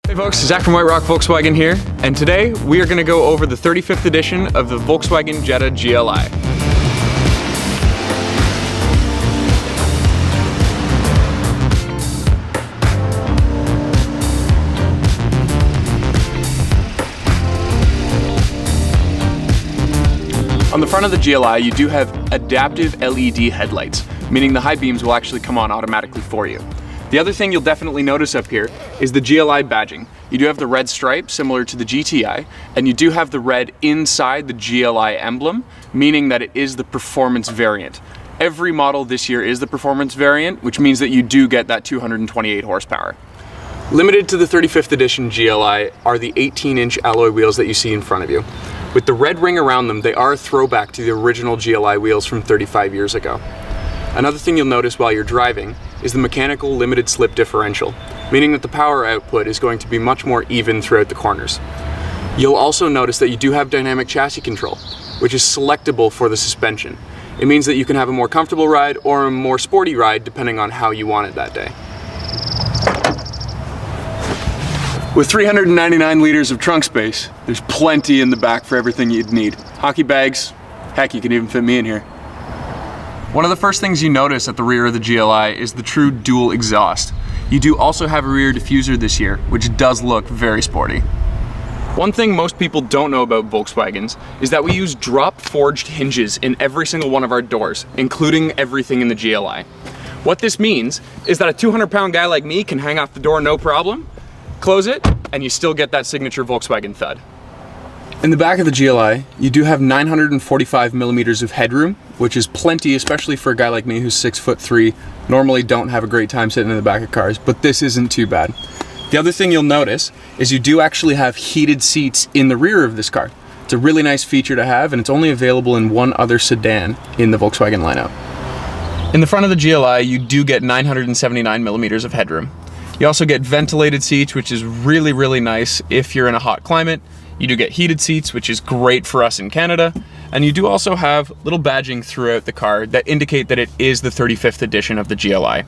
Hey folks, Zach from White Rock Volkswagen here, and today we are going to go over the 35th edition of the Volkswagen Jetta GLI. On the front of the GLI, you do have adaptive LED headlights, meaning the high beams will actually come on automatically for you. The other thing you'll definitely notice up here is the GLI badging. You do have the red stripe similar to the GTI, and you do have the red inside the GLI emblem, meaning that it is the performance variant. Every model this year is the performance variant, which means that you do get that 228 horsepower. Limited to the 35th edition GLI are the 18-inch alloy wheels that you see in front of you. With the red ring around them, they are a throwback to the original GLI wheels from 35 years ago. Another thing you'll notice while you're driving is the mechanical limited slip differential, meaning that the power output is going to be much more even throughout the corners. You'll also notice that you do have dynamic chassis control, which is selectable for the suspension. It means that you can have a more comfortable ride or a more sporty ride depending on how you want it that day. With 399 liters of trunk space, there's plenty in the back for everything you'd need. Hockey bags, heck, you can even fit me in here. One of the first things you notice at the rear of the GLI is the true dual exhaust. You do also have a rear diffuser this year, which does look very sporty. One thing most people don't know about Volkswagens is that we use drop forged hinges in every single one of our doors, including everything in the GLI. What this means is that a 200-pound guy like me can hang off the door no problem, close it, and you still get that signature Volkswagen thud. In the back of the GLI, you do have 945 millimeters of headroom, which is plenty, especially for a guy like me who's 6'3", normally don't have a great time sitting in the back of cars, but this isn't too bad. The other thing you'll notice is you do actually have heated seats in the rear of this car. It's a really nice feature to have, and it's only available in one other sedan in the Volkswagen lineup. In the front of the GLI, you do get 979 millimeters of headroom. You also get ventilated seats, which is really, really nice if you're in a hot climate. You do get heated seats, which is great for us in Canada. And you do also have little badging throughout the car that indicate that it is the 35th edition of the GLI.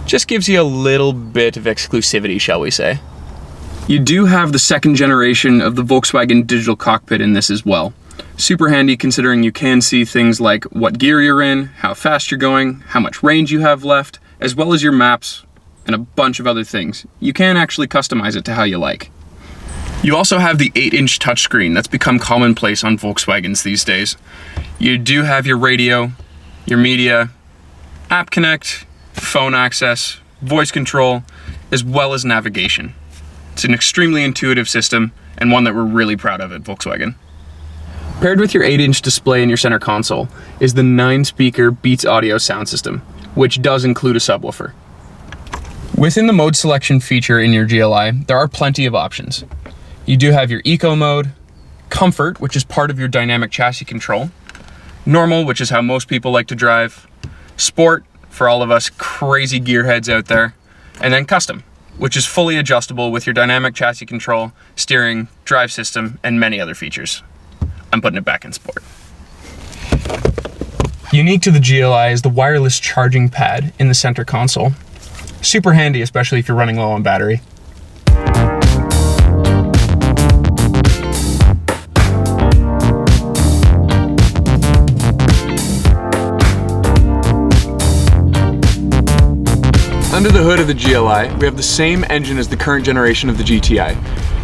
Just gives you a little bit of exclusivity, shall we say. You do have the second generation of the Volkswagen digital cockpit in this as well. Super handy considering you can see things like what gear you're in, how fast you're going, how much range you have left, as well as your maps and a bunch of other things. You can actually customize it to how you like. You also have the 8-inch touchscreen that's become commonplace on Volkswagens these days. You do have your radio, your media, app connect, phone access, voice control, as well as navigation. It's an extremely intuitive system and one that we're really proud of at Volkswagen. Paired with your 8-inch display in your center console is the 9-speaker Beats audio sound system, which does include a subwoofer. Within the mode selection feature in your GLI, there are plenty of options. You do have your Eco mode, Comfort, which is part of your dynamic chassis control, Normal, which is how most people like to drive, Sport, for all of us crazy gearheads out there, and then Custom, which is fully adjustable with your dynamic chassis control, steering, drive system, and many other features. I'm putting it back in Sport. Unique to the GLI is the wireless charging pad in the center console. Super handy, especially if you're running low on battery. Under the hood of the GLI, we have the same engine as the current generation of the GTI.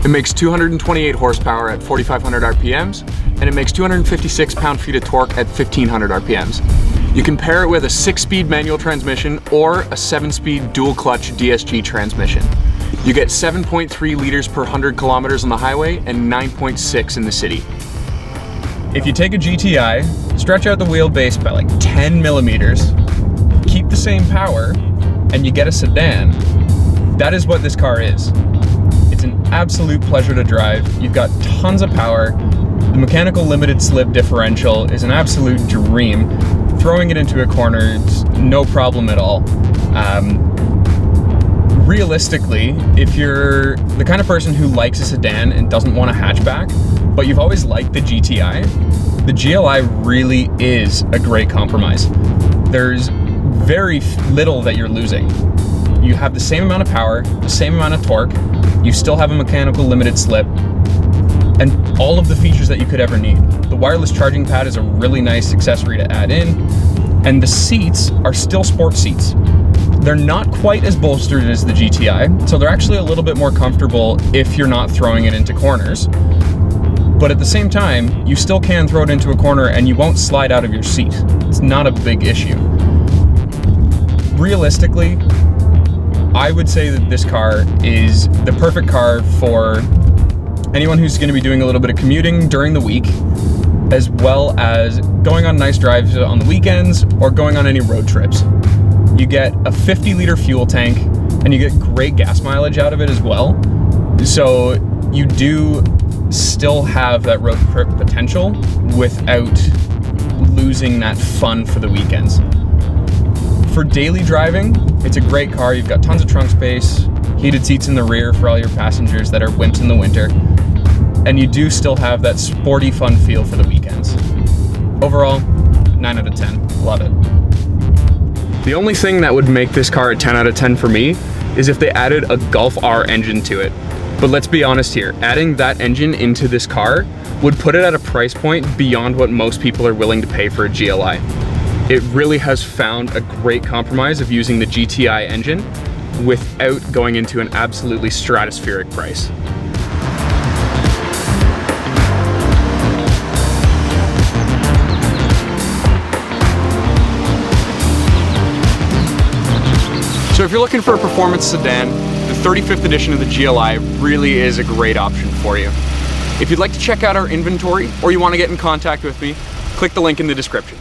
It makes 228 horsepower at 4,500 RPMs, and it makes 256 pound-feet of torque at 1,500 RPMs. You can pair it with a 6-speed manual transmission or a 7-speed dual-clutch DSG transmission. You get 7.3 liters per 100 kilometers on the highway and 9.6 in the city. If you take a GTI, stretch out the wheelbase by like 10 millimeters, keep the same power, and you get a sedan, that is what this car is. It's an absolute pleasure to drive. You've got tons of power. The mechanical limited slip differential is an absolute dream. Throwing it into a corner, it's no problem at all. Realistically, if you're the kind of person who likes a sedan and doesn't want a hatchback, but you've always liked the GTI, the GLI really is a great compromise. There's very little that you're losing. you have the same amount of power, the same amount of torque, you still have a mechanical limited slip, and all of the features that you could ever need. The wireless charging pad is a really nice accessory to add in, and the seats are still sport seats. They're not quite as bolstered as the GTI, so they're actually a little bit more comfortable if you're not throwing it into corners. But at the same time, you still can throw it into a corner and you won't slide out of your seat. It's not a big issue. Realistically, I would say that this car is the perfect car for anyone who's going to be doing a little bit of commuting during the week, as well as going on nice drives on the weekends or going on any road trips. You get a 50-liter fuel tank and you get great gas mileage out of it as well. So you do still have that road trip potential without losing that fun for the weekends. For daily driving, it's a great car. You've got tons of trunk space, heated seats in the rear for all your passengers that are wimps in the winter, and you do still have that sporty fun feel for the weekends. Overall, 9 out of 10, love it. The only thing that would make this car a 10 out of 10 for me is if they added a Golf R engine to it. But let's be honest here, adding that engine into this car would put it at a price point beyond what most people are willing to pay for a GLI. It really has found a great compromise of using the GTI engine without going into an absolutely stratospheric price. So if you're looking for a performance sedan, the 35th edition of the GLI really is a great option for you. If you'd like to check out our inventory or you want to get in contact with me, click the link in the description.